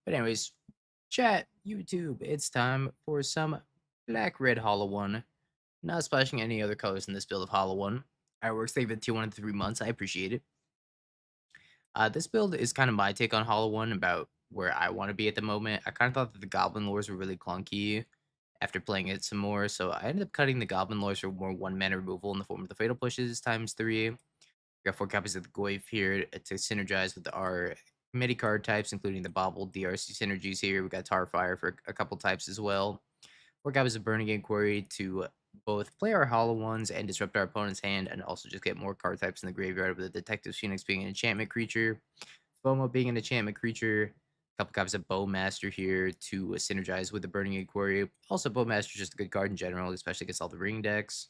But anyways, chat, YouTube, it's time for some Black Red Hollow One. Not splashing any other colors in this build of Hollow One. Our work saved at 2 1 3 months. I appreciate it. This build is kind of my take on Hollow One about where I want to be at the moment. I kind of thought that the Goblin lores were really clunky after playing it some more, so I ended up cutting the Goblin lores for more one mana removal in the form of the Fatal Pushes ×3. We got 4 copies of the Goyf here to synergize with our committee card types, including the Bobble DRC synergies here. We got Tarfire for a couple types as well. 4 copies of Burning Inquiry to both play our Hollow Ones and disrupt our opponent's hand, and also just get more card types in the graveyard with the Detective Phoenix being an enchantment creature, FOMO being an enchantment creature. A couple copies of Bowmaster here to synergize with the Burning Inquiry. Also, Bowmaster is just a good card in general, especially against all the ring decks.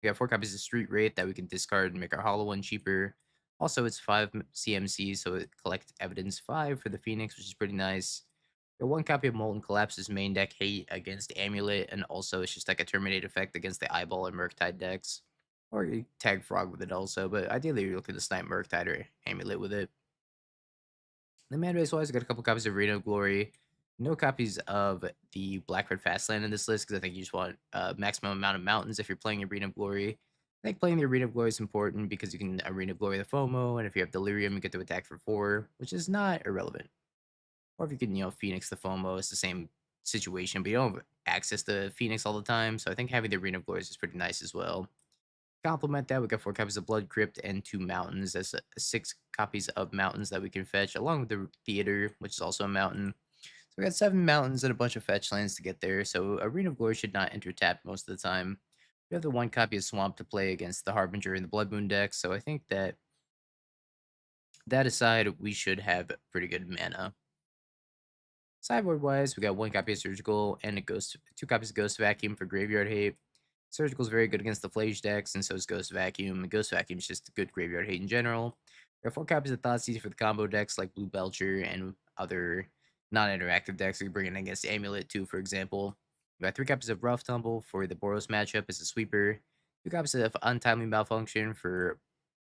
We have 4 copies of Street Wraith that we can discard and make our Hollow One cheaper. Also, it's 5 CMC, so it collects Evidence 5 for the Phoenix, which is pretty nice. We got 1 copy of Molten Collapse's main deck hate against Amulet, and also it's just like a Terminate effect against the Eyeball and Murktide decks. Or you tag Frog with it also, but ideally you're looking to snipe Murktide or Amulet with it. The mana base wise, I got a couple copies of Arena of Glory. No copies of the Black Red Fastland in this list because I think you just want maximum amount of mountains if you're playing Arena of Glory. I think playing the Arena of Glory is important because you can Arena of Glory the FOMO, and if you have Delirium, you get to attack for 4, which is not irrelevant. Or if you can, Phoenix the FOMO, it's the same situation, but you don't have access to Phoenix all the time, so I think having the Arena of Glory is pretty nice as well. Complement that, we got 4 copies of Blood Crypt and 2 mountains. That's 6 copies of mountains that we can fetch, along with the theater, which is also a mountain. So we got 7 mountains and a bunch of fetch lands to get there. So Arena of Glory should not enter tap most of the time. We have the 1 copy of Swamp to play against the Harbinger in the Blood Moon deck. So I think that aside, we should have pretty good mana. Sideboard wise, we got 1 copy of Surgical and a Ghost, 2 copies of Ghost Vacuum for Graveyard Hate. Surgical is very good against the Flage decks, and so is Ghost Vacuum. And Ghost Vacuum is just a good Graveyard Hate in general. We got 4 copies of Thoughtseize for the combo decks like Blue Belcher and other non-interactive decks we bring in against Amulet too, for example. We got 3 copies of Rough Tumble for the Boros matchup as a sweeper. 2 copies of Untimely Malfunction for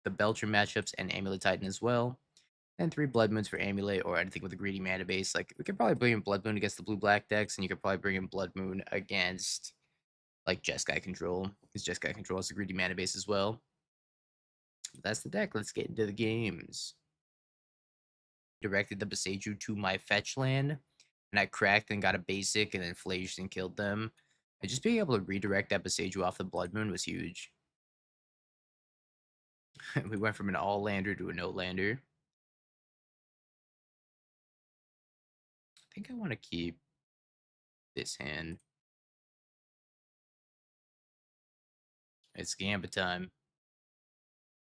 the Belcher matchups and Amulet Titan as well. And 3 Blood Moons for Amulet or anything with a greedy mana base. Like, we could probably bring in Blood Moon against the blue-black decks, and you could probably bring in Blood Moon against, like, Jeskai Control, because Jeskai Control has a greedy mana base as well. But that's the deck. Let's get into the games. Directed the Beseju to my fetch land, and I cracked and got a basic, and then flaged and killed them. And just being able to redirect that Beseju off the Blood Moon was huge. We went from an all-lander to a no-lander. I think I want to keep this hand. It's Gambit time.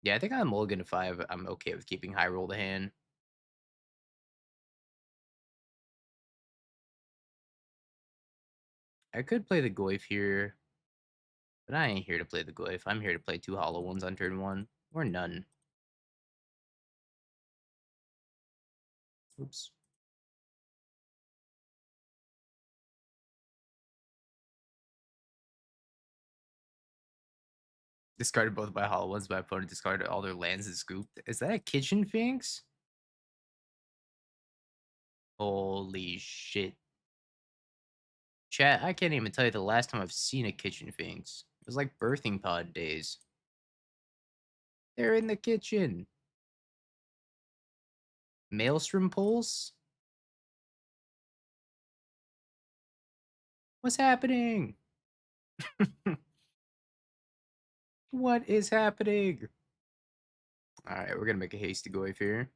Yeah, I think I'm mulligan to 5. I'm okay with keeping high roll the hand. I could play the Goyf here, but I ain't here to play the Goyf. I'm here to play 2 Hollow Ones on turn 1, or none. Oops. Discarded both my Hollow Ones. My opponent discarded all their lands and scooped. Is that a Kitchen Finks? Holy shit. Chat, I can't even tell you the last time I've seen a Kitchen Finks. It was like birthing pod days. They're in the kitchen. Maelstrom Pulse? What's happening? What is happening? Alright, we're gonna make a hasty Goyf here.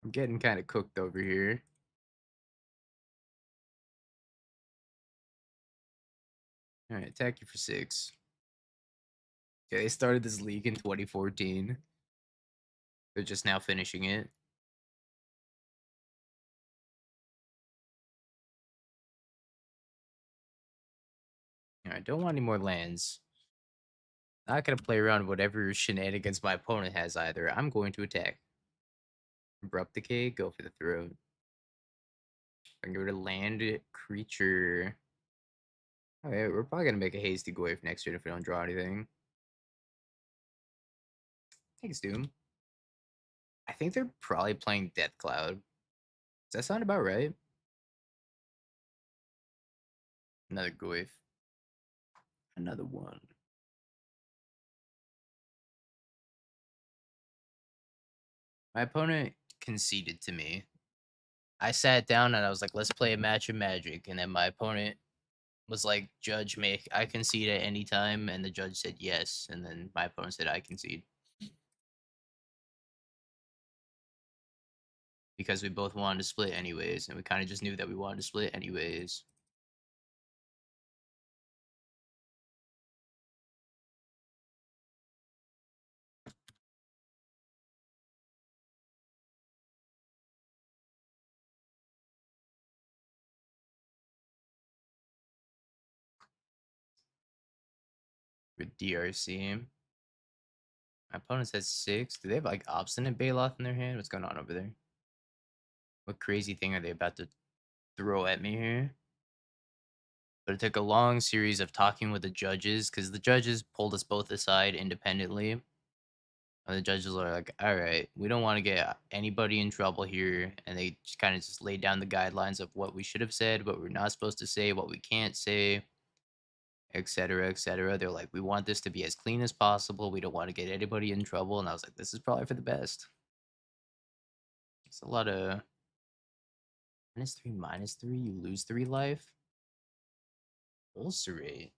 I'm getting kind of cooked over here. Alright, attack you for 6. Yeah, they started this league in 2014. They're just now finishing it. Alright, don't want any more lands. Not gonna play around whatever shenanigans my opponent has either. I'm going to attack. Abrupt Decay, go for the throat. I'm going to land creature. Okay, we're probably gonna make a hasty Goyf next turn if we don't draw anything. Thanks, Doom. I think they're probably playing Death Cloud. Does that sound about right? Another Goif. Another one. My opponent conceded to me. I sat down and I was like, let's play a match of Magic. And then my opponent was like, Judge, make I concede at any time. And the judge said yes. And then my opponent said I concede. Because we both wanted to split anyways. And we kind of just knew that we wanted to split anyways. For DRC. My opponent has 6. Do they have like Obstinate Baloth in their hand? What's going on over there? What crazy thing are they about to throw at me here? But it took a long series of talking with the judges because the judges pulled us both aside independently. And the judges are like, all right, we don't want to get anybody in trouble here. And they just kind of just laid down the guidelines of what we should have said, what we're not supposed to say, what we can't say, etc., etc. They're like, we want this to be as clean as possible. We don't want to get anybody in trouble. And I was like, this is probably for the best. It's a lot of -3, -3. You lose 3 life. Ulcerate.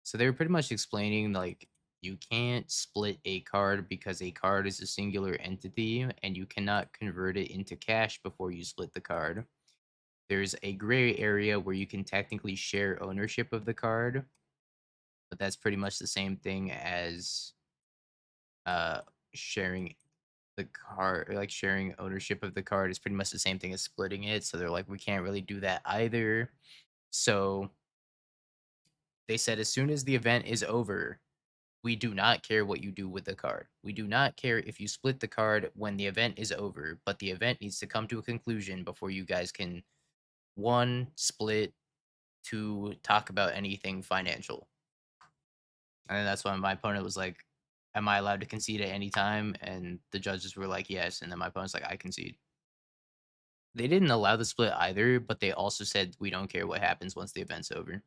So they were pretty much explaining like you can't split a card because a card is a singular entity and you cannot convert it into cash before you split the card. There's a gray area where you can technically share ownership of the card, but that's pretty much the same thing as uh sharing the card, like sharing ownership of the card is pretty much the same thing as splitting it. So they're like, we can't really do that either. So they said as soon as the event is over, we do not care what you do with the card. We do not care if you split the card when the event is over, but the event needs to come to a conclusion before you guys can, one, split, two, talk about anything financial. And that's why my opponent was like, am I allowed to concede at any time? And the judges were like, yes. And then my opponent's like, I concede. They didn't allow the split either, but they also said, we don't care what happens once the event's over.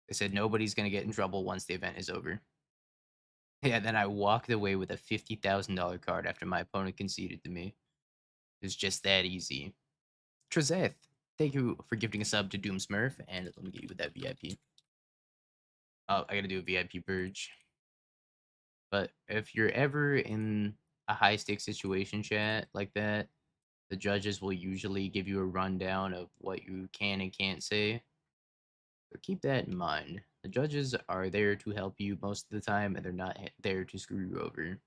They said nobody's going to get in trouble once the event is over. Yeah, then I walked away with a $50,000 card after my opponent conceded to me. It's just that easy. Trazeth, thank you for gifting a sub to Doom Smurf, and let me get you with that VIP. Oh, I gotta do a VIP purge. But if you're ever in a high stakes situation, chat, like that, the judges will usually give you a rundown of what you can and can't say. So keep that in mind. The judges are there to help you most of the time, and they're not there to screw you over.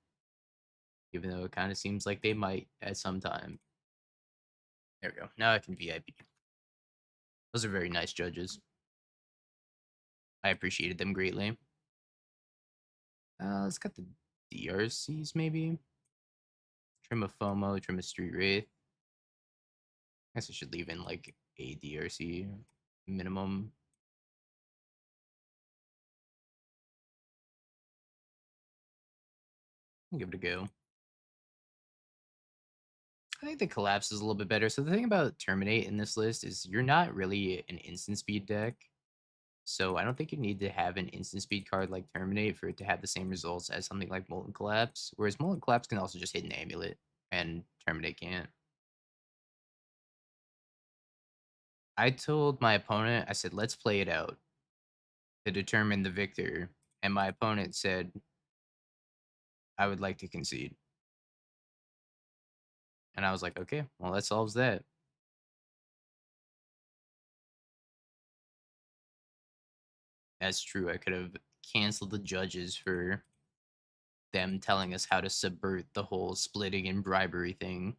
Even though it kind of seems like they might at some time. There we go. Now I can VIP. Those are very nice judges. I appreciated them greatly. Let's got the DRCs maybe. Trim a FOMO, trim a Street Wraith. I guess I should leave in like a DRC minimum. I'll give it a go. I think the collapse is a little bit better. So the thing about Terminate in this list is you're not really an instant speed deck. So I don't think you need to have an instant speed card like Terminate for it to have the same results as something like Molten Collapse. Whereas Molten Collapse can also just hit an Amulet and Terminate can't. I told my opponent, I said, let's play it out to determine the victor. And my opponent said, I would like to concede. And I was like, okay, well, that solves that. That's true. I could have canceled the judges for them telling us how to subvert the whole splitting and bribery thing.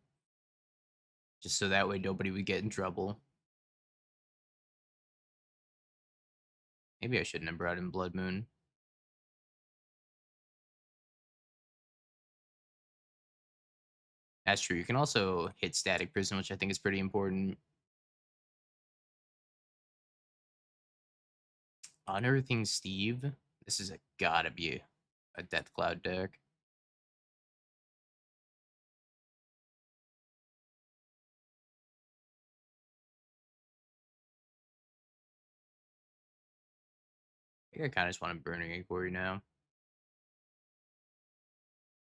Just so that way nobody would get in trouble. Maybe I shouldn't have brought in Blood Moon. That's true. You can also hit Static Prison, which I think is pretty important. Unearthing Steve. This is gotta be a Death Cloud deck. I think I kind of just want a Burning Inquiry now.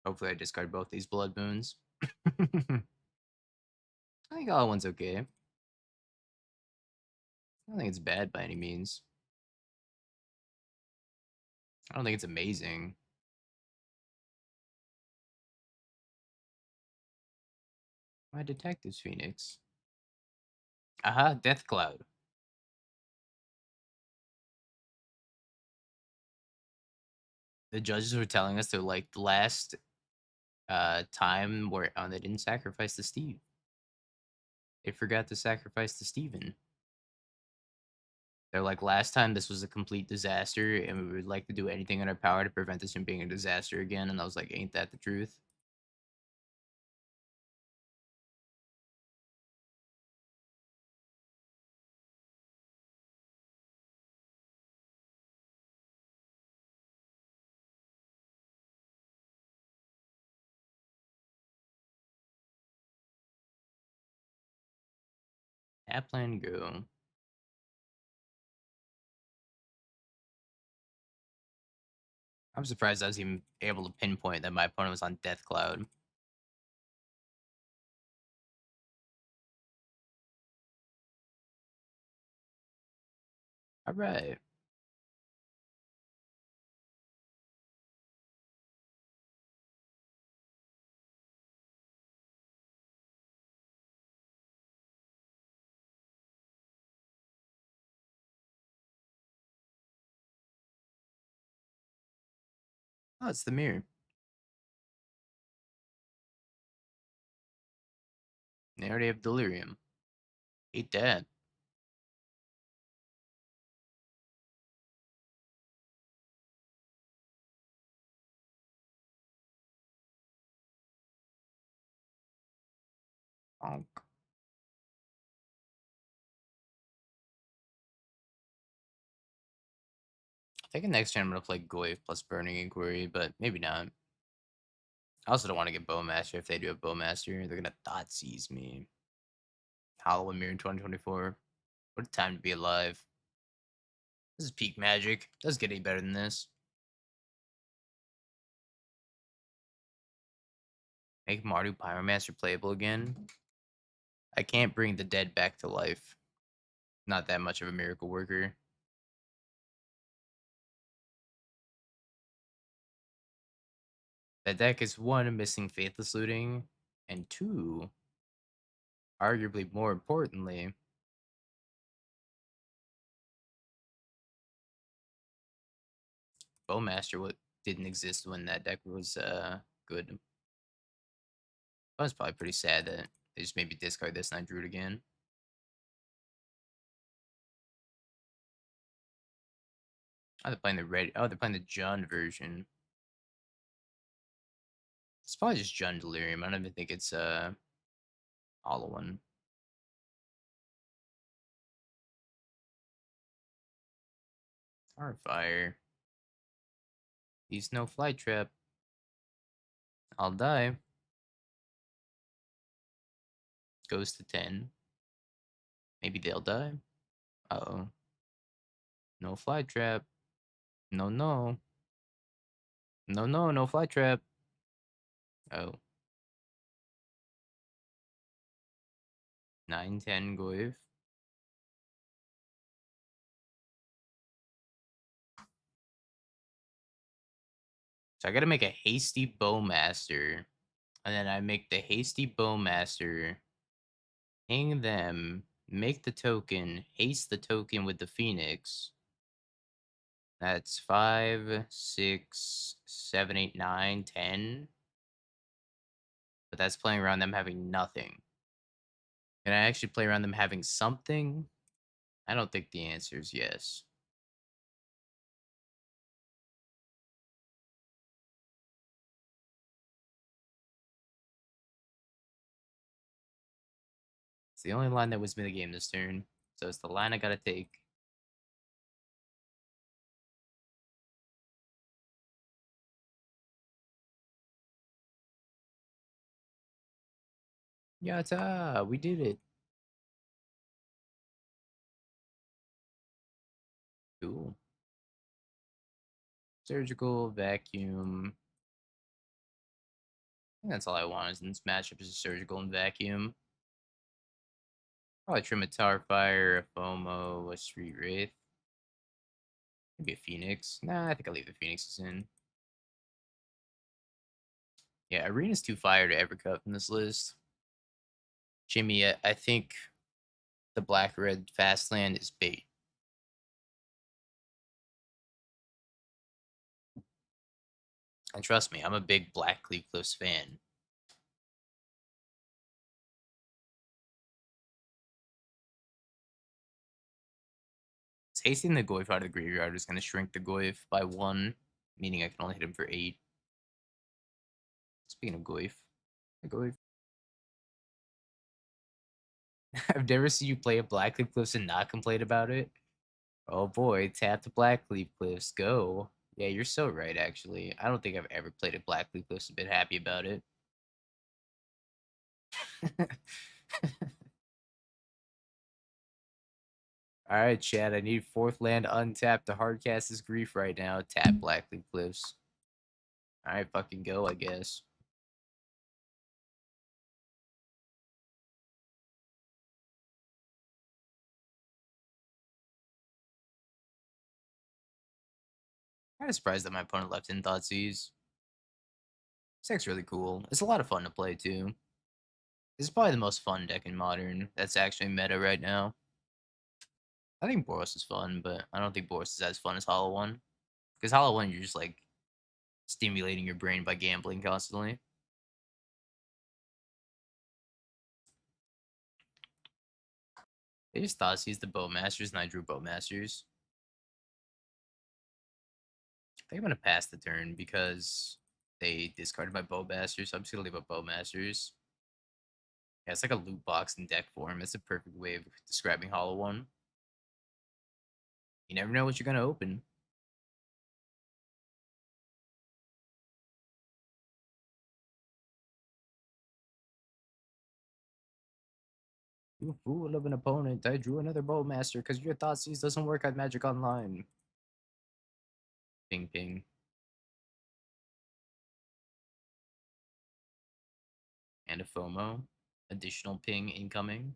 Hopefully I discard both these Blood Moons. I think all one's okay. I don't think it's bad by any means. I don't think it's amazing. My Detective's Phoenix. Aha, Death Cloud. The judges were telling us they're like the last time where they didn't sacrifice the Steve. They forgot to sacrifice the Steven. They're like, last time this was a complete disaster, and we would like to do anything in our power to prevent this from being a disaster again. And I was like, ain't that the truth? That plan go. I'm surprised I was even able to pinpoint that my opponent was on Death Cloud. All right. Oh, it's the mirror. They already have Delirium. Hate that. Honk. I think next turn I'm gonna play Goyf plus Burning Inquiry, but maybe not. I also don't want to get Bowmaster if they do have Bowmaster. They're gonna thought seize me. Halloween Mirror in 2024. What a time to be alive. This is peak magic. Doesn't get any better than this. Make Mardu Pyromancer playable again. I can't bring the dead back to life. Not that much of a miracle worker. That deck is one, missing Faithless Looting, and two, arguably more importantly, Bowmaster what didn't exist when that deck was good. I was probably pretty sad that they just made me discard this and I drew it again. Oh, they're playing the red. Oh, they're playing the Jund version. It's probably just Jund Delirium. I don't even think it's Hollow One. Starfire. He's no Flight Trap. I'll die. Goes to 10. Maybe they'll die. Uh oh. No Flight Trap. No, no. No, no, no Flight Trap. Oh. 9-10 Goyf. So I gotta make a hasty Bowmaster. And then I make the hasty Bowmaster. Hang them. Make the token. Haste the token with the Phoenix. That's 5, 6, 7, 8, 9, 10. But that's playing around them having nothing. Can I actually play around them having something? I don't think the answer is yes. It's the only line that wins me the game this turn. So it's the line I gotta take. Yata! We did it. Cool. Surgical, vacuum. I think that's all I want is in this matchup is a surgical and vacuum. Probably trim a Tower Fire, a FOMO, a Street Wraith. Maybe a Phoenix. Nah, I think I'll leave the Phoenixes in. Yeah, Arena's too fire to ever cut from this list. Jimmy, I think the black-red fast land is bait. And trust me, I'm a big Black Cleave Cliffs fan. Tasting the Goyf out of the graveyard is going to shrink the Goyf by 1, meaning I can only hit him for 8. Speaking of Goyf, Goyf. I've never seen you play a Black Cleave Cliffs and not complain about it. Oh boy, tap the Black Cleave Cliffs, go. Yeah, you're so right, actually. I don't think I've ever played a Black Cleave Cliffs and been happy about it. All right, Chad. I need fourth land untapped to hardcast this grief right now. Tap Blackleaf Cliffs. All right, fucking go, I guess. Kind of surprised that my opponent left in Thoughtseize. This deck's really cool. It's a lot of fun to play too. This is probably the most fun deck in Modern that's actually meta right now. I think Boros is fun, but I don't think Boros is as fun as Hollow One. Because Hollow One, you're just like stimulating your brain by gambling constantly. They just Thoughtseize the Bowmasters, and I drew Bowmasters. I think I'm gonna pass the turn because they discarded my Bowmasters, so I'm just gonna leave up Bowmasters. Yeah, it's like a loot box in deck form. It's a perfect way of describing Hollow One. You never know what you're gonna open. You fool of an opponent. I drew another Bowmaster because your Thoughtseize doesn't work at Magic Online. Ping ping. And a FOMO. Additional ping incoming.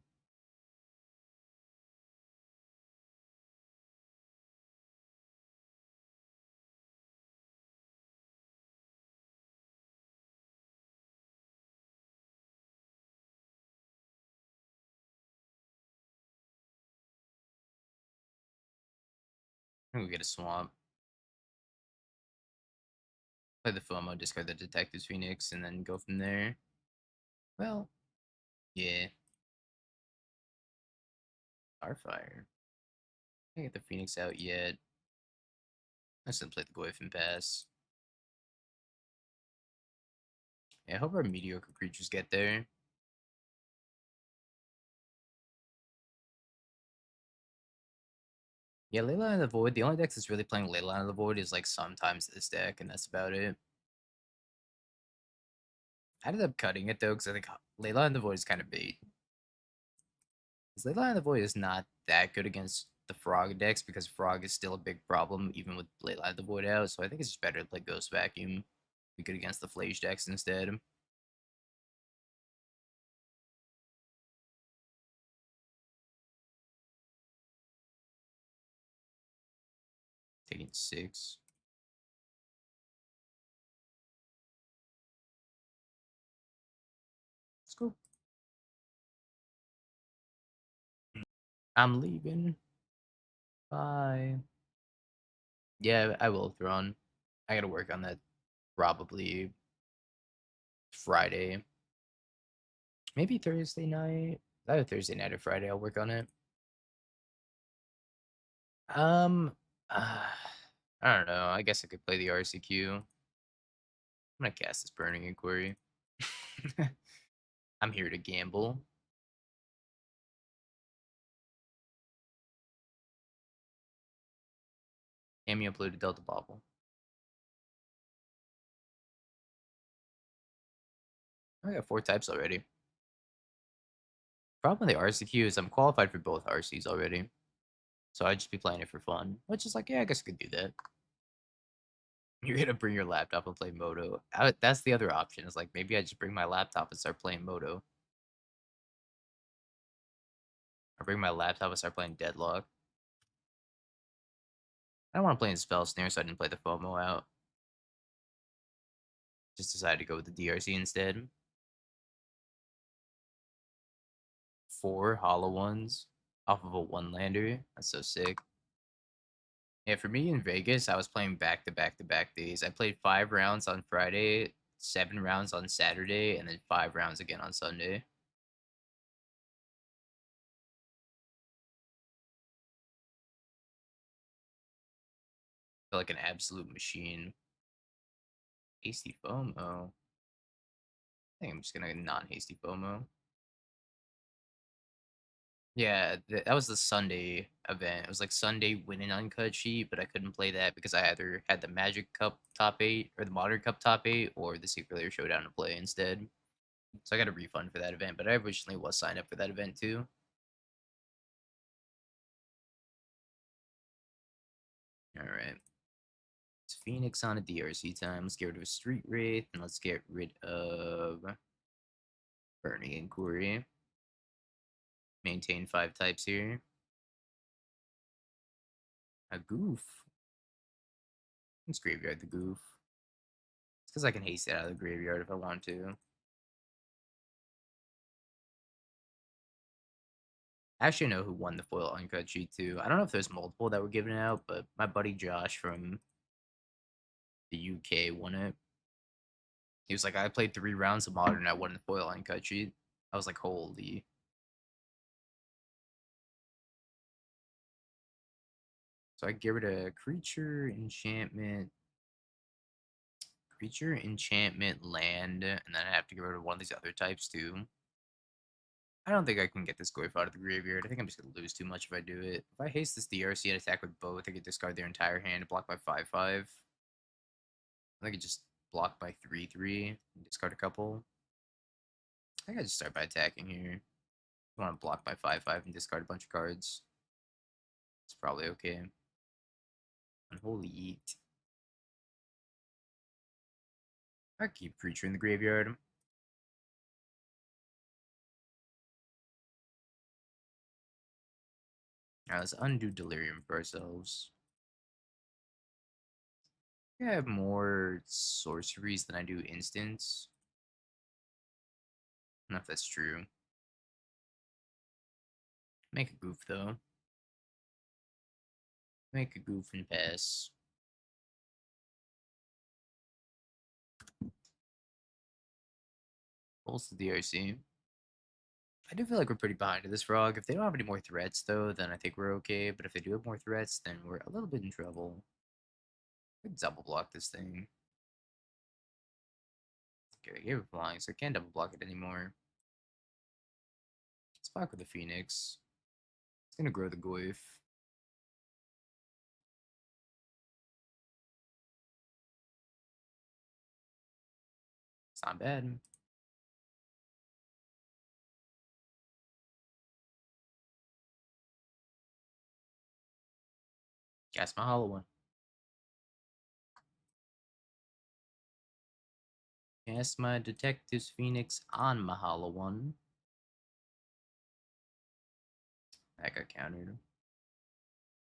I'm gonna get a swamp. Play the FOMO, discard the Detective's Phoenix, and then go from there. Well, yeah. Starfire. Can't get the Phoenix out yet. I still play the Goyf and pass. Yeah, I hope our mediocre creatures get there. Yeah, Leyline of the Void. The only deck that's really playing Leyline of the Void is like sometimes this deck, and that's about it. I ended up cutting it though, because I think Leyline of the Void is kind of bait. Because Leyline of the Void is not that good against the Frog decks, because Frog is still a big problem, even with Leyline of the Void out. So I think it's just better to play Ghost Vacuum. Be good against the Flage decks instead. Taking 6. Let's go. I'm leaving. Bye. Yeah, I will Thrawn. I gotta work on that probably Friday. Maybe Thursday night. Either Thursday night or Friday, I'll work on it. Um, uh, I don't know. I guess I could play the RCQ. I'm gonna cast this Burning Inquiry. I'm here to gamble. Cameo Blue to Delta Bobble. I got 4 types already. Problem with the RCQ is I'm qualified for both RCs already. So I'd just be playing it for fun. Which is like, yeah, I guess I could do that. You're gonna bring your laptop and play Moto. That's the other option. Is like maybe I just bring my laptop and start playing Moto. Or bring my laptop and start playing Deadlock. I don't want to play in Spell Snare, so I didn't play the FOMO out. Just decided to go with the DRC instead. 4 hollow ones off of a one lander. That's so sick. Yeah, for me in Vegas, I was playing back to back to back days. I played 5 rounds on Friday, 7 rounds on Saturday, and then 5 rounds again on Sunday. Feel like an absolute machine. Hasty FOMO. I think I'm just gonna non-hasty FOMO. Yeah, that was the Sunday event. It was like Sunday win an uncut sheet, but I couldn't play that because I either had the Magic Cup top 8 or the Modern Cup top 8 or the Secret Lair Showdown to play instead. So I got a refund for that event, but I originally was signed up for that event too. All right. It's Phoenix on a DRC time. Let's get rid of a Street Wraith and let's get rid of Burning Inquiry. Maintain 5 types here. A Goof. Let's graveyard the Goof. It's because I can haste it out of the graveyard if I want to. I actually know who won the foil uncut sheet too. I don't know if there's multiple that were given out, but my buddy Josh from the UK won it. He was like, I played 3 rounds of Modern, I won the foil uncut sheet. I was like, holy. So I get rid of creature, enchantment, land, and then I have to get rid of one of these other types too. I don't think I can get this Goyf out of the graveyard. I think I'm just going to lose too much if I do it. If I haste this DRC and attack with both, I could discard their entire hand and block by 5/5. I could just block by 3/3 and discard a couple. I gotta just start by attacking here. I want to block by 5/5 and discard a bunch of cards. It's probably okay. Unholy Eat. I keep Creature in the graveyard. Now let's undo Delirium for ourselves. I have more sorceries than I do instants. I don't know if that's true. Make a goof though. Make a goof and pass. Pulse the DRC. I do feel like we're pretty behind in this frog. If they don't have any more threats though, then I think we're okay. But if they do have more threats, then we're a little bit in trouble. I could double block this thing. Okay, I gave it flying, so I can't double block it anymore. Let's fuck with the Phoenix. It's gonna grow the Goyf. It's not bad. Cast my hollow one. Cast my Detective's Phoenix on my hollow one. That got countered.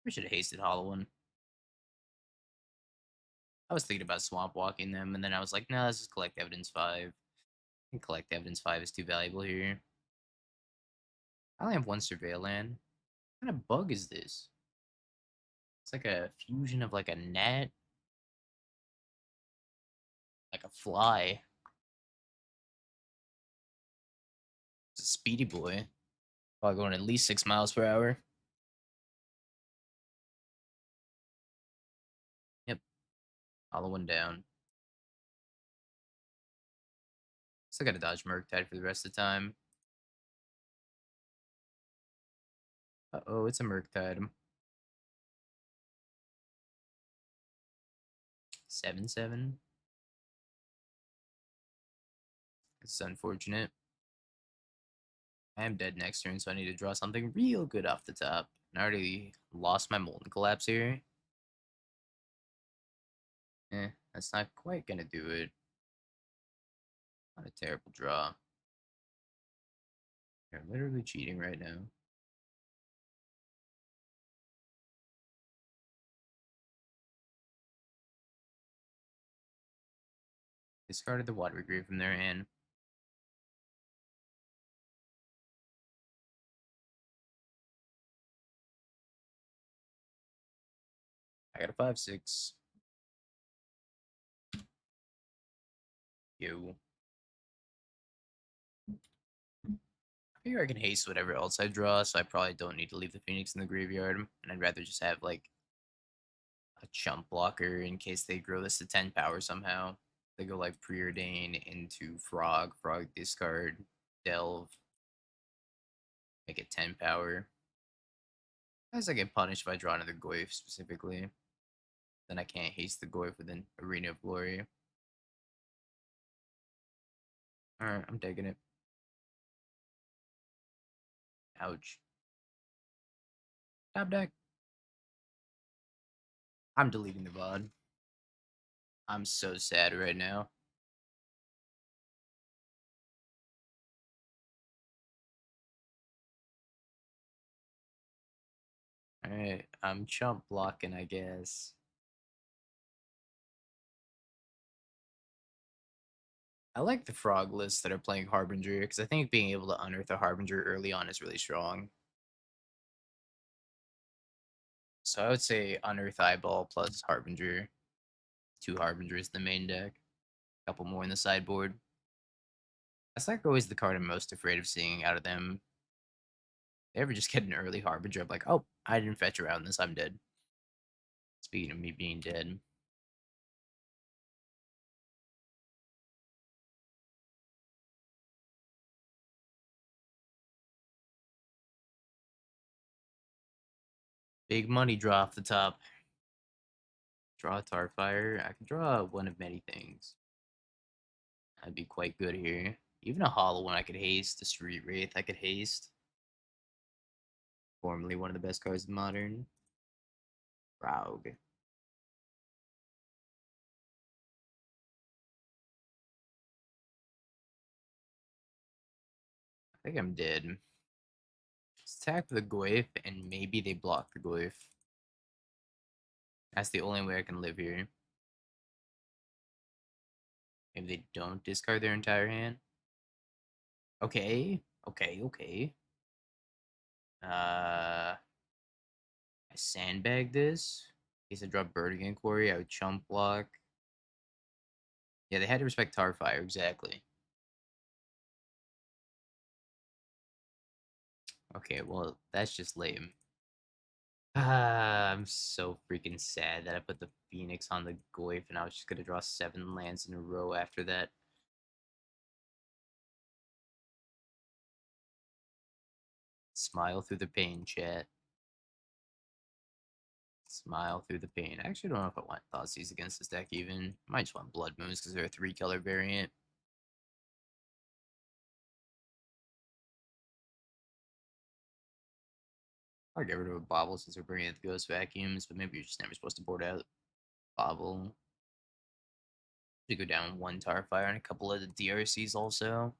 We should have hasted hollow one. I was thinking about swamp walking them, and then I was like, nah, let's just collect evidence 5. I think collect evidence 5 is too valuable here. I only have 1 surveil land. What kind of bug is this? It's like a fusion of like a net, like a fly. It's a speedy boy. Probably going at least 6 miles per hour. Yep. Hollow one down. Still gotta dodge Murktide for the rest of the time. Uh-oh, it's a Murktide. 7/7. It's unfortunate. I am dead next turn, so I need to draw something real good off the top. And I already lost my Molten Collapse here. Eh. That's not quite gonna do it. Not a terrible draw. They're literally cheating right now. Discarded the Watery Grave from their hand. I got a 5/6. Yo. I figure I can haste whatever else I draw, so I probably don't need to leave the Phoenix in the graveyard. And I'd rather just have like a chump blocker in case they grow this to 10 power somehow. They go like Preordain into Frog, Frog discard, Delve, make it 10 power. As I get punished if I draw another Goyf specifically. Then I can't haste the Goyf within Arena of Glory. Alright, I'm taking it. Ouch. Top deck. I'm deleting the VOD. I'm so sad right now. Alright, I'm chump blocking, I guess. I like the frog lists that are playing Harbinger because I think being able to unearth a Harbinger early on is really strong. So I would say Unearth Eyeball plus Harbinger. Two Harbingers in the main deck. A couple more in the sideboard. That's like always the card I'm most afraid of seeing out of them. They ever just get an early Harbinger, I'm like, oh, I didn't fetch around this, I'm dead. Speaking of me being dead. Big money draw off the top. Draw a Tarfire. I can draw one of many things. I'd be quite good here. Even a hollow one I could haste. A Street Wraith I could haste. Formerly one of the best cards in Modern. Raug. I think I'm dead. Just attack the Goyf, and maybe they block the Goyf. That's the only way I can live here. Maybe they don't discard their entire hand. Okay, okay. I sandbag this. In case I drop Bird Again Quarry, I would chump block. Yeah, they had to respect Tarfire, exactly. Okay, well, that's just lame. I'm so freaking sad that I put the Phoenix on the Goyf and I was just gonna draw 7 lands in a row after that. Smile through the pain, chat. Smile through the pain. I actually don't know if I want Thoughtseize against this deck even. I might just want Blood Moons because they're a 3-color variant. I'll get rid of a Bobble since we're bringing it the Ghost Vacuums, but maybe you're just never supposed to board out Bobble. To go down 1 Tarfire and a couple of the DRCs also.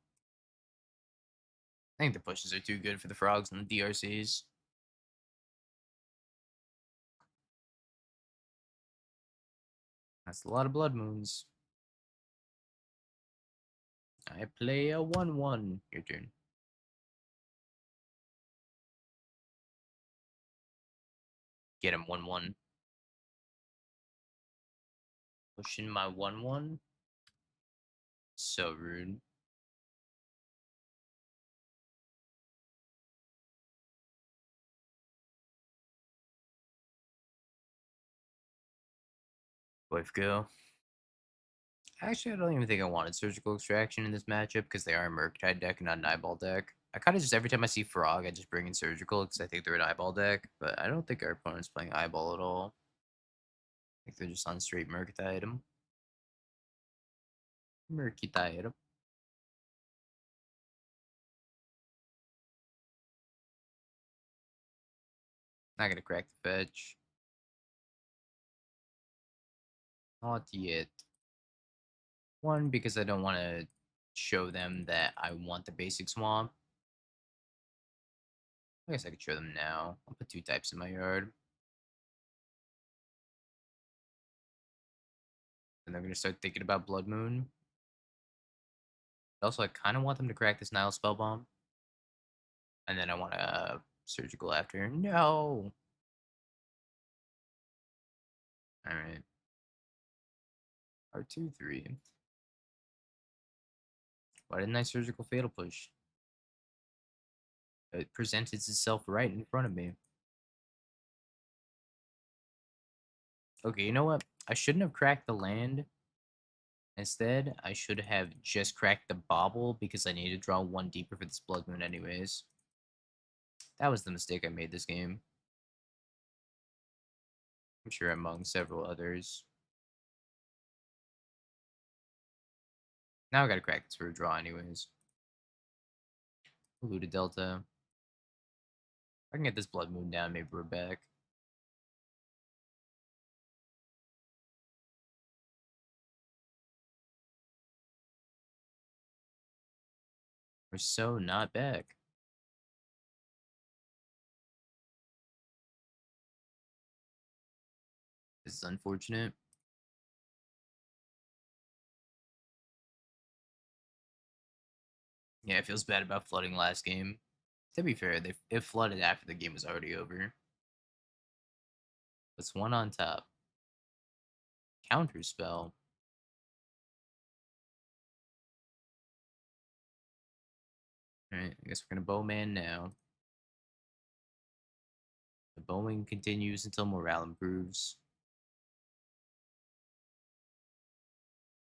I think the pushes are too good for the Frogs and the DRCs. That's a lot of Blood Moons. I play a 1/1. Your turn. Get him 1/1. Pushing my 1/1. So rude. Boy, go. Actually, I don't even think I wanted Surgical Extraction in this matchup because they are a Murktide deck and not an Eyeball deck. I kind of just, every time I see Frog, I just bring in Surgical because I think they're an Eyeball deck, but I don't think our opponent's playing Eyeball at all. I think they're just on straight Murktide. Murktide. Not gonna crack the fetch. Not yet. One, because I don't want to show them that I want the basic swamp. I guess I could show them now. I'll put two types in my yard. And they're going to start thinking about Blood Moon. Also, I kind of want them to crack this Nile Spell Bomb. And then I want to Surgical after. No! Alright. R2, 3. Why didn't I Surgical Fatal Push? It presented itself right in front of me. Okay, you know what? I shouldn't have cracked the land. Instead, I should have just cracked the bauble because I need to draw one deeper for this Blood Moon anyways. That was the mistake I made this game. I'm sure among several others. Now I gotta crack this for a draw anyways. Luda Delta. If I can get this Blood Moon down, maybe we're back. We're so not back. This is unfortunate. Yeah, it feels bad about flooding last game. To be fair, it flooded after the game was already over. What's one on top? Counter spell. Alright, I guess we're gonna Bowman now. The bowing continues until morale improves.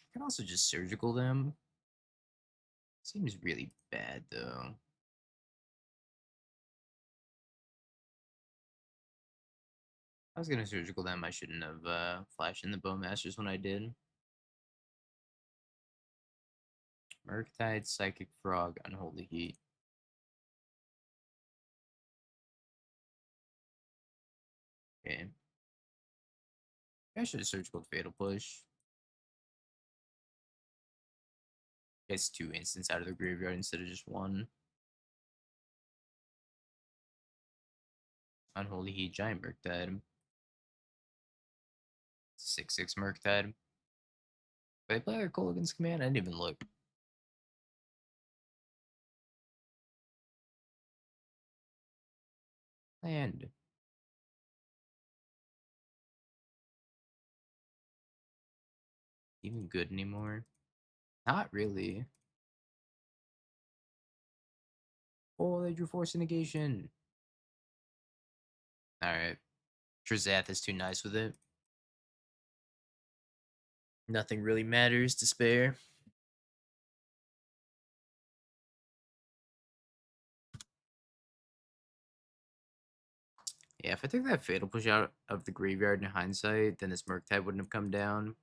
I can also just surgical them. Seems really bad though. I was gonna surgical them. I shouldn't have flashed in the Bowmasters when I did. Murktide, Psychic Frog, Unholy Heat. Okay. I should have surgical Fatal Push. Gets two instants out of the graveyard instead of just one. Unholy Heat, Giant Murktide. 6/6 Murktide. Did I play a Kolaghan's Command? I didn't even look. Land. Even good anymore? Not really. Oh, they drew Force Negation. Alright. Trizath is too nice with it. Nothing really matters to spare. Yeah, if I took that Fatal Push out of the graveyard in hindsight, then this Murktide wouldn't have come down.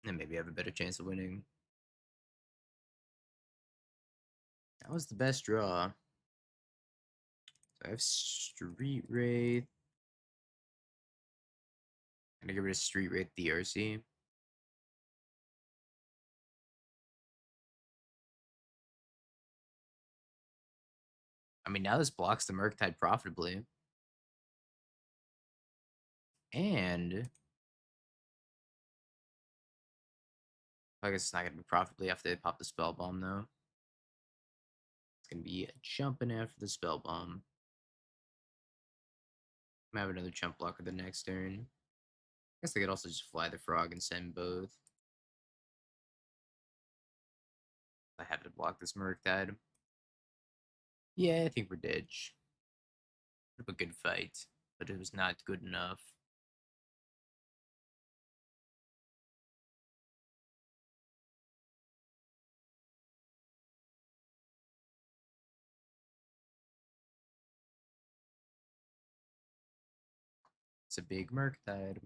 And maybe I have a better chance of winning. That was the best draw. So I have Street Wraith. I'm gonna get rid of Street Wraith DRC. I mean, now this blocks the Murktide profitably. And I guess it's not gonna be profitably after they pop the Spell Bomb, though. It's gonna be jumping after the Spell Bomb. I have another jump blocker the next turn. I guess they could also just fly the frog and send both. I have to block this Murktide. Yeah, I think we're dead. A good fight, but it was not good enough. It's a big Murktide.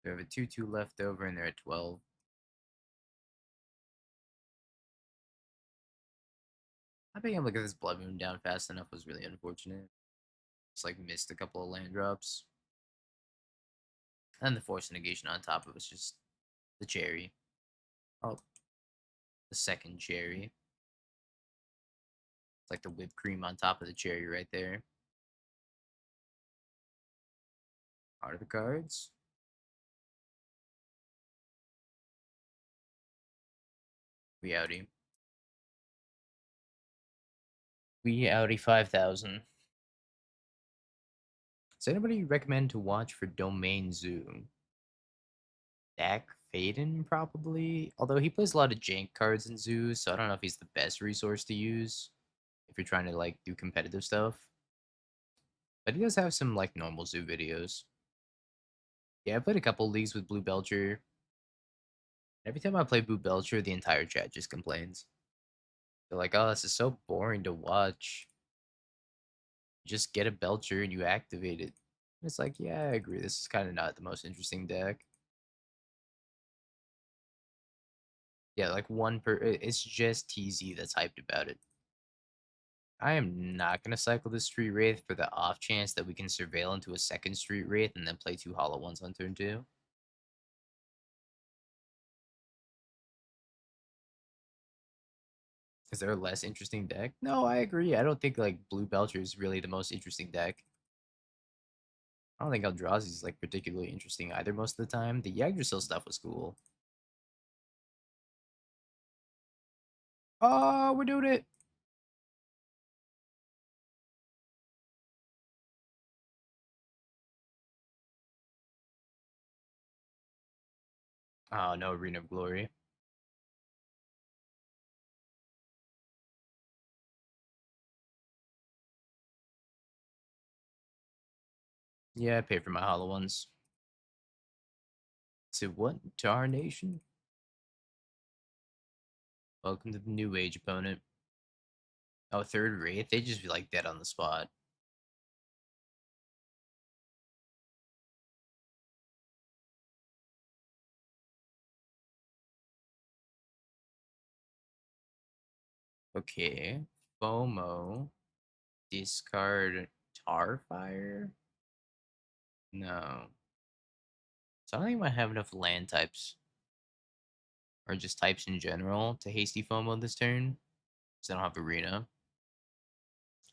We have a 2/2 left over, and they're at 12. Not being able to get this Blood Moon down fast enough was really unfortunate. Just like missed a couple of land drops. And the force negation on top of it's just the cherry. Oh, the second cherry. It's like the whipped cream on top of the cherry right there. Out of the cards. We outie. We outie 5,000. Does anybody recommend to watch for Domain Zoo? Dak Faden, probably. Although he plays a lot of jank cards in Zoo, so I don't know if he's the best resource to use if you're trying to like do competitive stuff. But he does have some like normal Zoo videos. Yeah, I played a couple leagues with Blue Belcher. Every time I play Blue Belcher, the entire chat just complains. They're like, "Oh, this is so boring to watch. Just get a Belcher and you activate it." And it's like, yeah, I agree. This is kind of not the most interesting deck. Yeah, like it's just TZ that's hyped about it. I am not gonna cycle this Street Wraith for the off chance that we can surveil into a second Street Wraith and then play 2 Hollow Ones on turn 2. Is there a less interesting deck? No, I agree. I don't think like Blue Belcher is really the most interesting deck. I don't think Eldrazi is like particularly interesting either most of the time. The Yggdrasil stuff was cool. Oh, we're doing it. Oh, no Arena of Glory. Yeah, I paid for my Hollow Ones. To what? Tarnation? Welcome to the New Age opponent. Oh, third Wraith? They just be like dead on the spot. Okay. FOMO. Discard Tarfire? No. So I don't think I might have enough land types. Or just types in general to hasty FOMO this turn. Because I don't have Arena.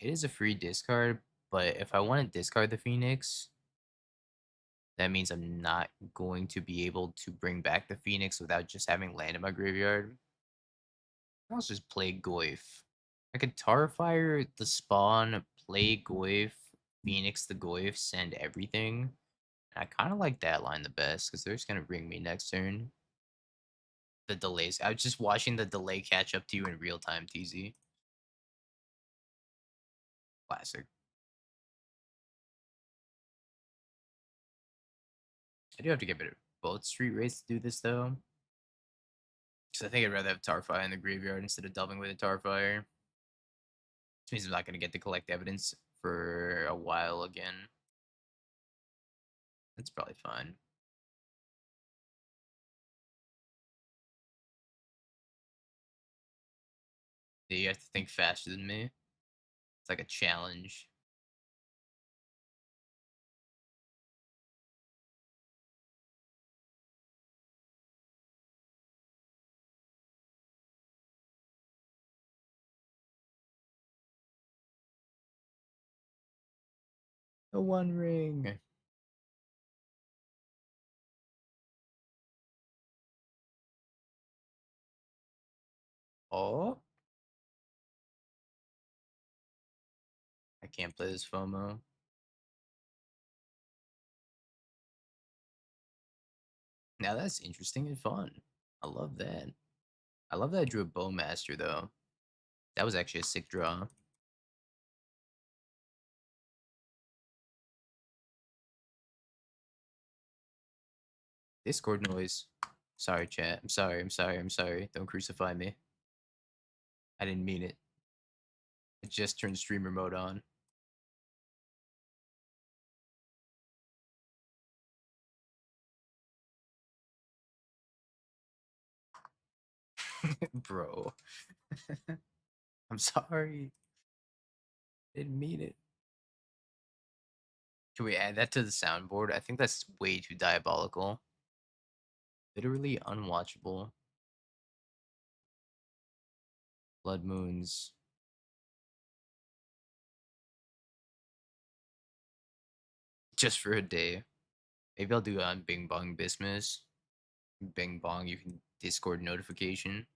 It is a free discard, but if I want to discard the Phoenix, that means I'm not going to be able to bring back the Phoenix without just having land in my graveyard. I'll just play Goyf. I could Tarfire the spawn, play Goyf, Phoenix the Goyf, send everything. And I kind of like that line the best because they're just going to bring me next turn. The delays. I was just watching the delay catch up to you in real time, TZ. Classic. I do have to get rid of both Street Wraiths to do this, though. Because I think I'd rather have Tarfire in the graveyard instead of doubling with a Tarfire. Which means I'm not going to get to collect evidence for a while again. That's probably fine. Yeah, you have to think faster than me. It's like a challenge. The One Ring. Oh, I can't play this FOMO. Now that's interesting and fun. I love that. I love that I drew a Bowmaster, though. That was actually a sick draw. Discord noise. Sorry, chat. I'm sorry. I'm sorry. I'm sorry. Don't crucify me. I didn't mean it. I just turned streamer mode on. Bro. I'm sorry. Didn't mean it. Can we add that to the soundboard? I think that's way too diabolical. Literally unwatchable. Blood moons. Just for a day. Maybe I'll do on Bing Bong Business. Bing Bong, you can Discord notification.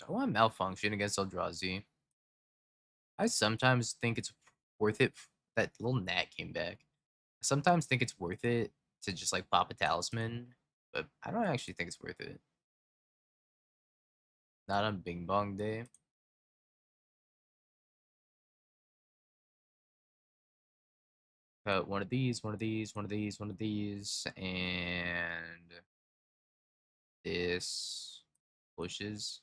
I want malfunction against Eldrazi. I sometimes think it's worth it. That little gnat came back. I sometimes think it's worth it to just like pop a talisman, but I don't actually think it's worth it. Not on Bing Bong Day. One of these, one of these, one of these, one of these, and this pushes.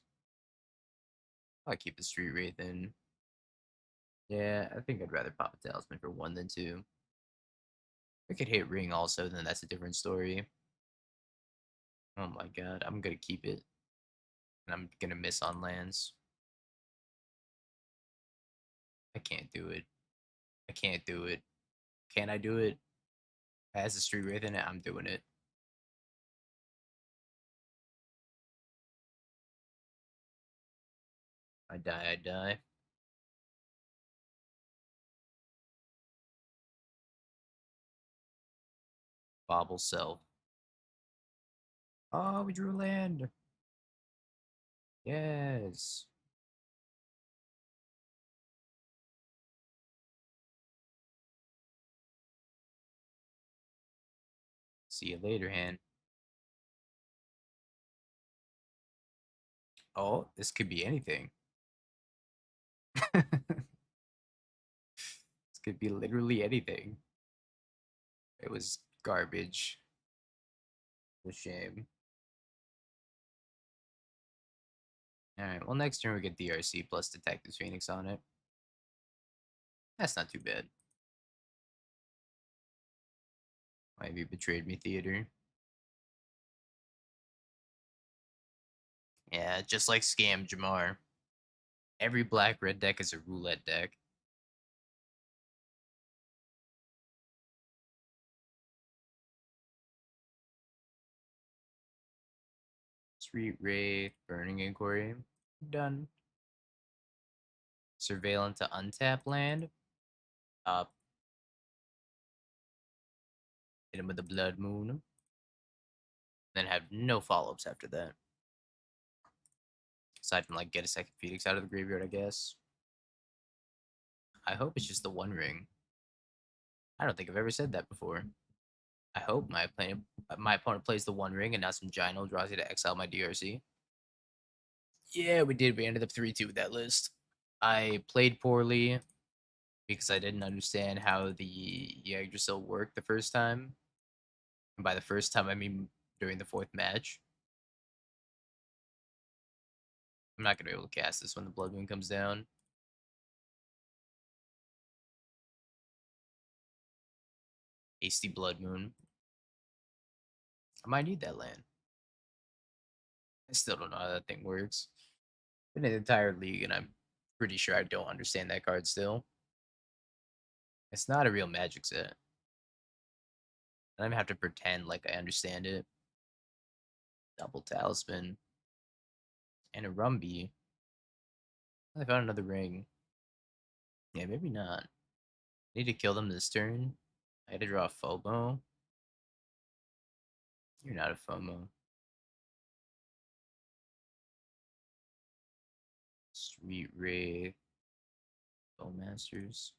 I'll keep the Street Wraith in. Yeah, I think I'd rather pop a talisman for one than two. I could hit ring also, then that's a different story. Oh my god, I'm gonna keep it. And I'm gonna miss on lands. I can't do it. I can't do it. Can I do it? As a Street Wraith in it, I'm doing it. I die, I die. Bobble self. Oh, we drew land. Yes. See you later, hand. Oh, this could be anything. This could be literally anything. It was garbage. A shame. Alright, well, next turn we get DRC plus Detective Phoenix on it. That's not too bad. Maybe betrayed me theater. Yeah, just like Scam Jamar. Every black red deck is a roulette deck. Street Wraith, Burning Inquiry. Done. Surveillance to untap land. Up. Hit him with the Blood Moon. Then have no follow-ups after that. Aside from like get a second Phoenix out of the graveyard, I guess. I hope it's just the one ring. I don't think I've ever said that before. I hope my opponent plays the one ring and not some giant Eldrazi to exile my DRC. Yeah, we did. We ended up 3-2 with that list. I played poorly because I didn't understand how the Yggdrasil worked the first time. And by the first time, I mean during the fourth match. I'm not going to be able to cast this when the Blood Moon comes down. Hasty Blood Moon. I might need that land. I still don't know how that thing works. Been in the entire league, and I'm pretty sure I don't understand that card still. It's not a real Magic set. I don't even have to pretend like I understand it. Double Talisman. And a Rumby. I found another ring. Yeah, maybe not. Need to kill them this turn. I had to draw a FOMO. You're not a FOMO. Street Wraith. Bowmasters.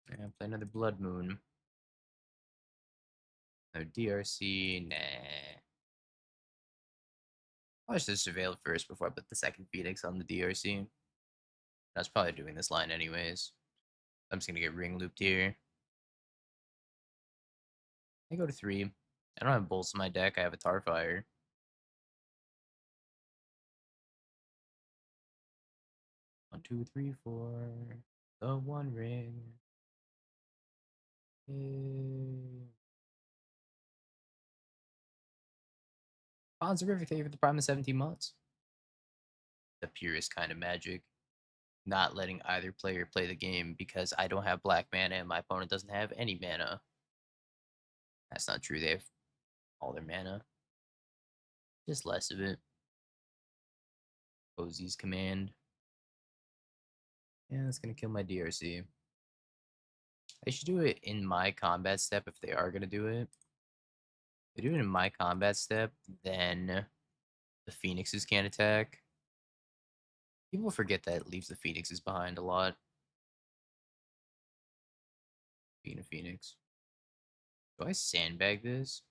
Yeah, play another Blood Moon. No DRC. Nah. I should surveil first before I put the second Phoenix on the DRC. I was probably doing this line anyways. I'm just gonna get ring looped here. I go to 3. I don't have bolts in my deck. I have a Tarfire. One, two, three, four. The one ring. Ponzerific, thank you for the prime of 17 months. The purest kind of magic. Not letting either player play the game because I don't have black mana and my opponent doesn't have any mana. That's not true. They have all their mana. Just less of it. Posey's command. Yeah, that's gonna kill my DRC. I should do it in my combat step if they are gonna do it. If they do it in my combat step, then the Phoenixes can't attack. People forget that it leaves the Phoenixes behind a lot. Being a Phoenix. Do I sandbag this?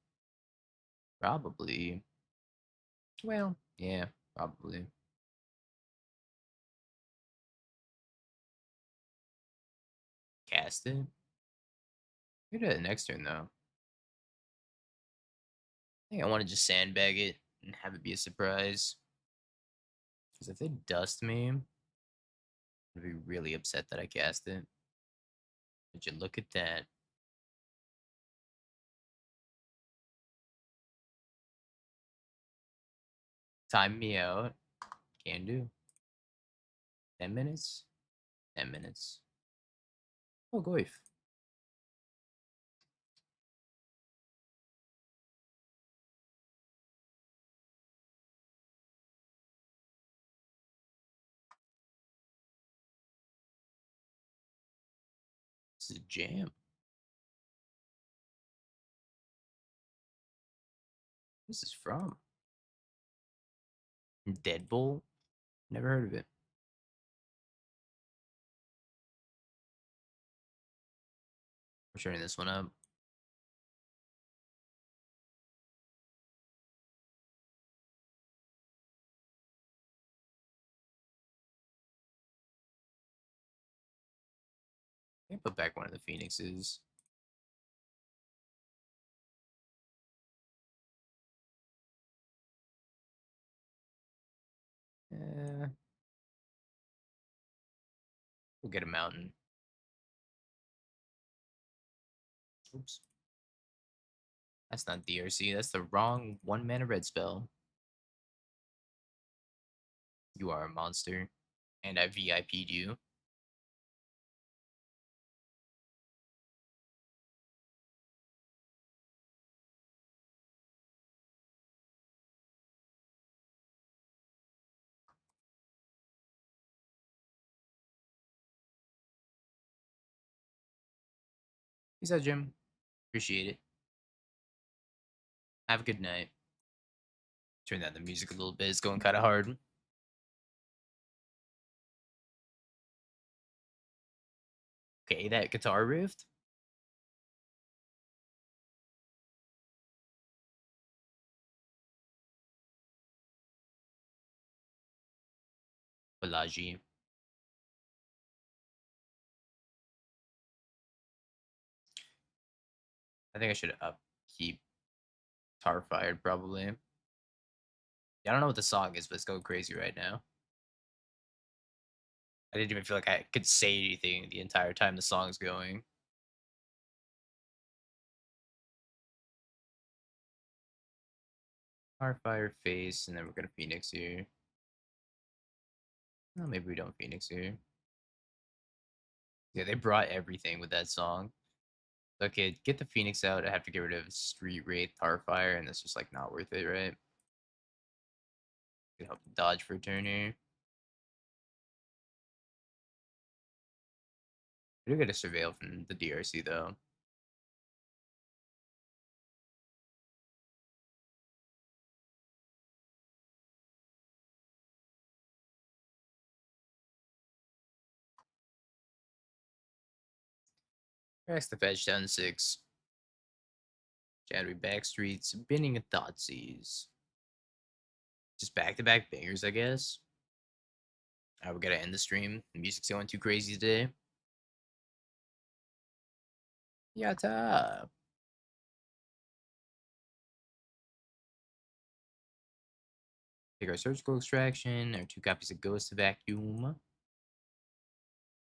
Probably. Well, yeah, probably. Cast it. We do it next turn though. I think I want to just sandbag it and have it be a surprise. Because if they dust me, I'm gonna be really upset that I cast it. Would you look at that? Time me out. Can do. 10 minutes? 10 minutes. Oh, goif. This is a jam. This is from Deadbolt. Never heard of it. We're turning this one up. I put back one of the Phoenixes. Uh, we'll get a mountain. Oops. That's not DRC. That's the wrong 1 mana red spell. You are a monster. And I VIP'd you. Peace out, Jim. Appreciate it. Have a good night. Turn down the music a little bit. It's going kind of hard. Okay, that guitar riff. Balaji. I think I should upkeep Tar Fired probably. Yeah, I don't know what the song is, but it's going crazy right now. I didn't even feel like I could say anything the entire time the song's going. Tar Fire face, and then we're gonna Phoenix here. Oh, maybe we don't Phoenix here. Yeah, they brought everything with that song. Okay, get the Phoenix out. I have to get rid of Street Wraith, Tarfire, and that's just like not worth it, right? Could help dodge for a turn here. We do get a Surveil from the DRC though. Cracks the fetch down to 6. Shadowy Backstreets, Binning of Thoughtseize. Just back-to-back bangers, I guess. Alright, we gotta end the stream. The music's going too crazy today. Yatta! Take our surgical extraction, our 2 copies of Ghost Vacuum,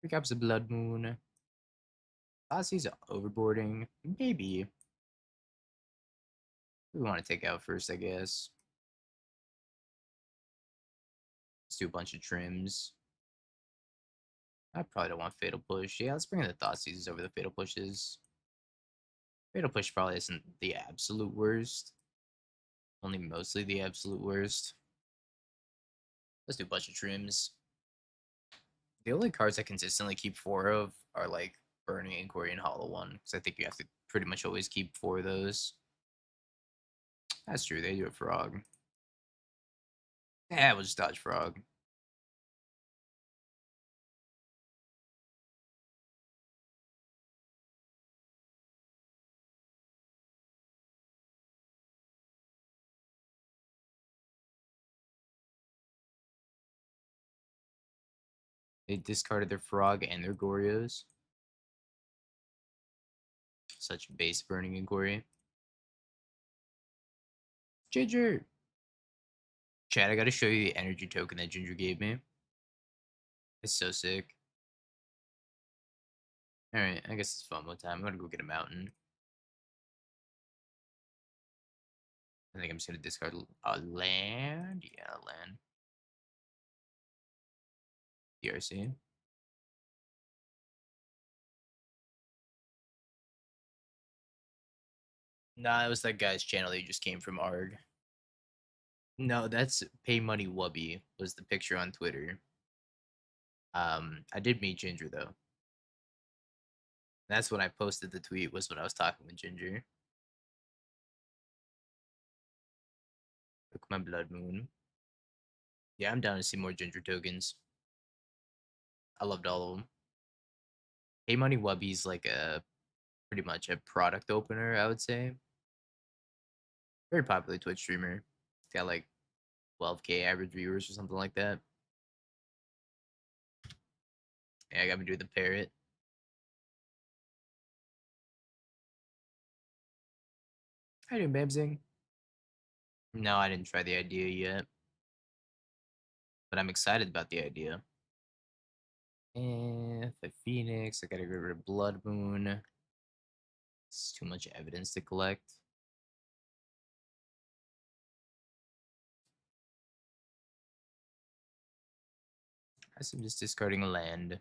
3 copies of Blood Moon. Thoughtseize overboarding. Maybe. We want to take out first, I guess. Let's do a bunch of trims. I probably don't want Fatal Push. Yeah, let's bring in the Thought Seizes over the Fatal Pushes. Fatal Push probably isn't the absolute worst. Only mostly the absolute worst. Let's do a bunch of trims. The only cards I consistently keep 4 of are like Burning Inquiry and Hollow One, because I think you have to pretty much always keep 4 of those. That's true, they do a Frog. Yeah, we'll just dodge Frog. They discarded their Frog and their Gorios. Such base Burning Inquiry. Ginger! Chad, I gotta show you the energy token that Ginger gave me. It's so sick. Alright, I guess it's FOMO time. I'm gonna go get a mountain. I think I'm just gonna discard a land. Yeah, land. DRC. Nah, it was that guy's channel that just came from ARG. No, that's Pay Money Wubby was the picture on Twitter. I did meet Ginger though. That's when I posted the tweet. Was when I was talking with Ginger. Look, my blood moon. Yeah, I'm down to see more Ginger tokens. I loved all of them. Pay Money Wubby's like a pretty much a product opener, I would say. Very popular Twitch streamer. He's got like 12K average viewers or something like that. Yeah, I got me doing the parrot. How you doing, Babsing? No, I didn't try the idea yet, but I'm excited about the idea. And the Phoenix, I gotta get rid of Blood Moon. It's too much evidence to collect. I guess I'm just discarding a land.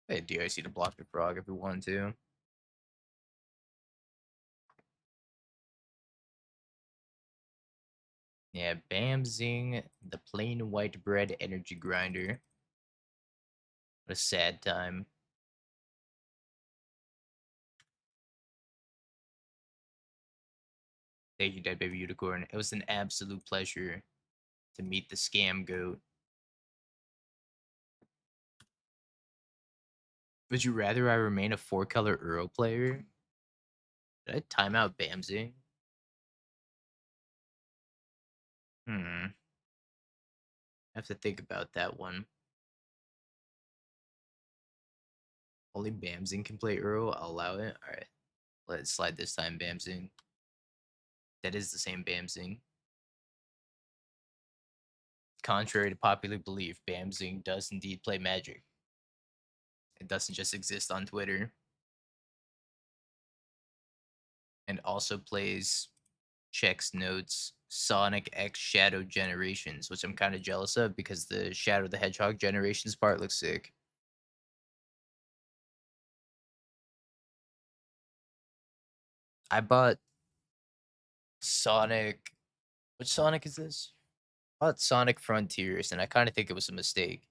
I had DIC to block the Frog if we want to. Yeah, Bamzing, the plain white bread energy grinder. What a sad time. Thank you, Dead Baby Unicorn. It was an absolute pleasure to meet the scam goat. Would you rather I remain a 4-color Uro player? Did I time out Bamzing? I have to think about that one. Only Bamzing can play Uro. I'll allow it. Alright. Let's slide this time, Bamzing. That is the same Bamzing. Contrary to popular belief, Bamzing does indeed play Magic. It doesn't just exist on Twitter. And also plays checks notes Sonic X Shadow Generations, which I'm kind of jealous of because the Shadow the Hedgehog Generations part looks sick. I bought Sonic. Which Sonic is this? I bought Sonic Frontiers, and I kind of think it was a mistake.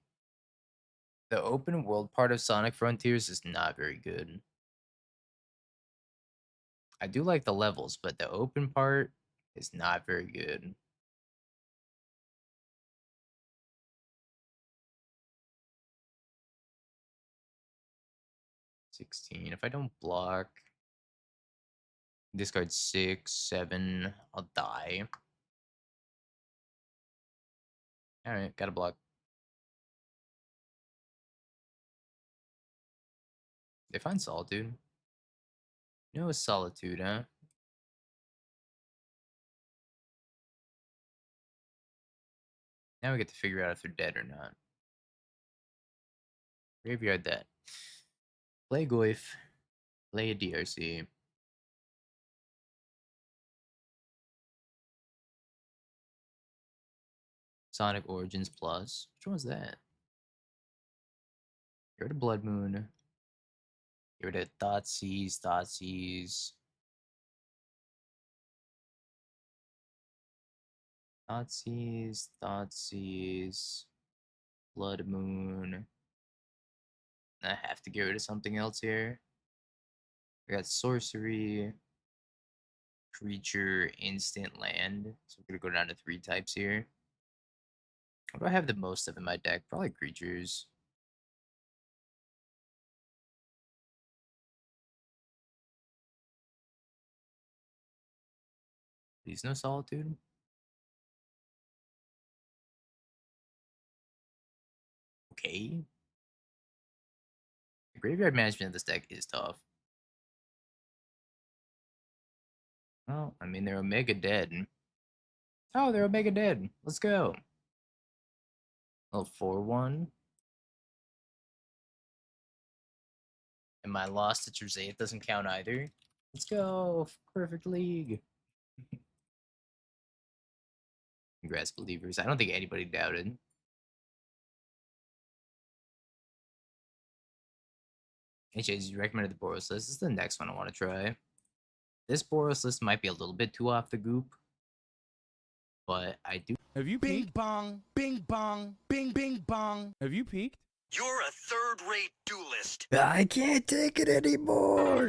The open world part of Sonic Frontiers is not very good. I do like the levels, but the open part is not very good. 16. If I don't block, discard 6, 7, I'll die. Alright, gotta block. They find Solitude. No, it's Solitude, huh? Now we get to figure out if they're dead or not. Graveyard that. Play Goif. Play a DRC. Sonic Origins Plus. Which one was that? Get rid of Blood Moon. Get rid of Thoughtseize. Blood Moon. I have to get rid of something else here. I got sorcery, creature, instant, land. So we're gonna go down to 3 types here. What do I have the most of in my deck? Probably creatures. Please no solitude. Okay. The graveyard management of this deck is tough. Well, I mean they're Omega dead. Oh, they're Omega dead. Let's go. Little 4-1. And my loss to Trizate doesn't count either. Let's go. Perfect league. Congrats, believers. I don't think anybody doubted. Hey, Chase, you recommended the Boros list. This is the next one I want to try. This Boros list might be a little bit too off the goop, but I do. Have you peaked? Bing bong, bing bong. Have you peaked? You're a third-rate duelist. I can't take it anymore.